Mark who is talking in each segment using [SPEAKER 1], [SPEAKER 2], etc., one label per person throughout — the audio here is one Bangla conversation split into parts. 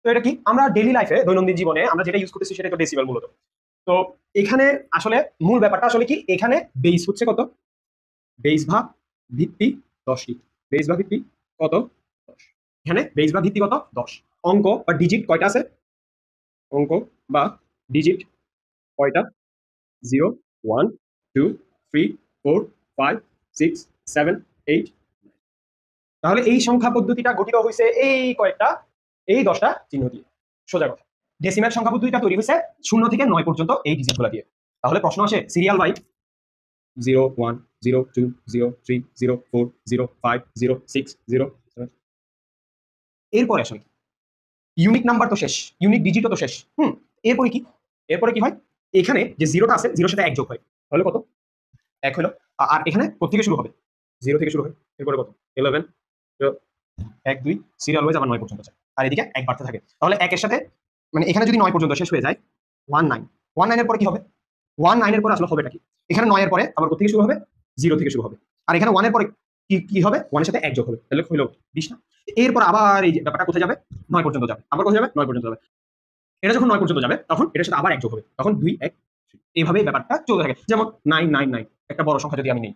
[SPEAKER 1] তো এটা কি আমরা ডেইলি লাইফে দৈনন্দিন জীবনে আমরা যেটা ইউজ করতেছি সেটা তো ডেসিবেল মূলত। তো এখানে আসলে মূল ব্যাপারটা আসলে কি, এখানে বেস হচ্ছে কত, বেস ভাগ ভিত্তি 10টি, বেস ভাগ ভিত্তি কত 10, এখানে বেস ভাগ ভিত্তি কত 10। অঙ্ক বা ডিজিট কয়টা আছে, অঙ্ক বা ডিজিট কয়টা, 0 1 2 3 4 5 6 7 8। তাহলে এই সংখ্যা পদ্ধতিটা গঠিত হয়েছে এই কয়েকটা, এই 10টা চিহ্ন দিয়ে। সোজা কথা, ডেসিমেল সংখ্যা পদ্ধতিটা তৈরি হয়েছে 0 থেকে 9 পর্যন্ত এই ডিজিটগুলো দিয়ে। তাহলে প্রশ্ন আসে সিরিয়াল বাই 0 1 0 2 0 3 0 4 0 5 0 6 0 7। এরপরে আসলে ইউনিক নাম্বার তো শেষ, ইউনিক ডিজিটও তো শেষ। এরপরে কি, এরপরে কি হয়, এখানে যে জিরোটা আছে জিরোর সাথে 1 যোগ হয়, তাহলে কত 1 হলো। আর এখানে কোথা থেকে শুরু হবে, 0 থেকে শুরু হয়, এরপরে কত 11 1 2 সিরিয়াল ওয়াইজ আবার 9 পর্যন্ত যায়, আর এদিকে 1 বাড়তে থাকে। তাহলে 1 এর সাথে মানে এখানে যদি 9 পর্যন্ত শেষ হয়ে যায় 19, 19 এর পরে কি হবে, 19 এর পরে আসলে হবেটা কি, এখানে 9 এর পরে আবার কোথা থেকে শুরু হবে, 0 থেকে শুরু হবে। আর এখানে 1 এর পরে কি কি হবে, 1 এর সাথে 1 যোগ হবে, তাহলে হলো 20 না। এরপর আবার এই ব্যাপারটা কোথায় যাবে, 9 পর্যন্ত যাবে, আবার কোথায় যাবে, 9 পর্যন্ত যাবে। এটা যখন 9 পর্যন্ত যাবে তখন এটার সাথে আবার 1 যোগ হবে, তখন 2 1 এইভাবেই ব্যাপারটা চলতে থাকে। যেমন 999 একটা বড় সংখ্যা যদি আমি নেই,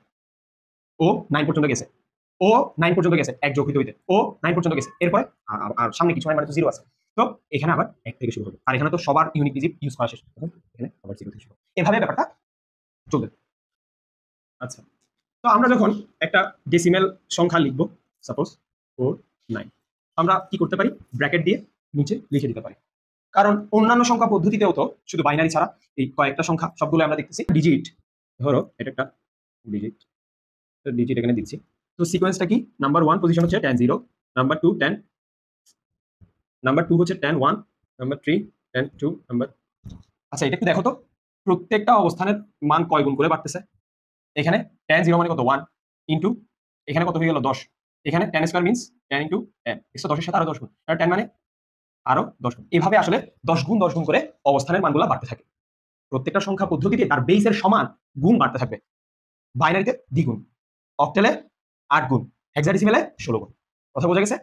[SPEAKER 1] ও 9 পর্যন্ত গেছে, ও 9 পর্যন্ত গেছে 1 যোগ হইতে হইতে, ও 9 পর্যন্ত গেছে, এরপরে আর সামনে কিছু নাই মানে তো 0 আছে। তো এখানে আবার 1 থেকে শুরু হবে, আর এখানে তো সবার ইউনিক ডিজিট ইউজ করা শেষ, তখন এখানে আবার 0 থেকে শুরু হবে। এভাবে ব্যাপারটা চলবে। আচ্ছা, তো আমরা যখন একটা ডেসিমেল সংখ্যা লিখবো, সাপোজ 49, আমরা কি করতে পারি, ব্র্যাকেট দিয়ে নিচে লিখে দিতে পারি। কারণ অন্যান্য সংখ্যা পদ্ধতিতেও তো শুধু বাইনারি ছাড়া এই কয়েকটা সংখ্যা সবগুলো আমরা দেখতেছি ডিজিট। ধরো এটা একটা ডিজিট, ডিজিট এখানে দিচ্ছি। তো সিকোয়েন্সটা কি, নাম্বার 1 পজিশন হচ্ছে 10 0, নাম্বার 2 10, নাম্বার 2 হচ্ছে 10 1, নাম্বার 3 10 2, নাম্বার। আচ্ছা এটা একটু দেখো তো প্রত্যেকটা অবস্থানের মান কয় গুণ করে বাড়তেছে। এখানে 10 0 মানে কত 1 ইনটু এখানে কত হয়ে গেল 10, এখানে 10 স্কয়ার মিন্স 10 ইনটু 10, 110 এর সাথে আরো 10 গুণ, আর 10 মানে আরো 10 গুণ। এভাবে আসলে 10 গুণ 10 গুণ করে অবস্থানের মানগুলো বাড়তে থাকে। প্রত্যেকটা সংখ্যা পদ্ধতিতে তার বেসের সমান গুণ বাড়তে থাকবে। বাইনারিতে দ্বিগুণ, অক্টেলে 8 গুণ, হেক্সাডেসিমেলে 16 গুণ। কথা বোঝা গেছে?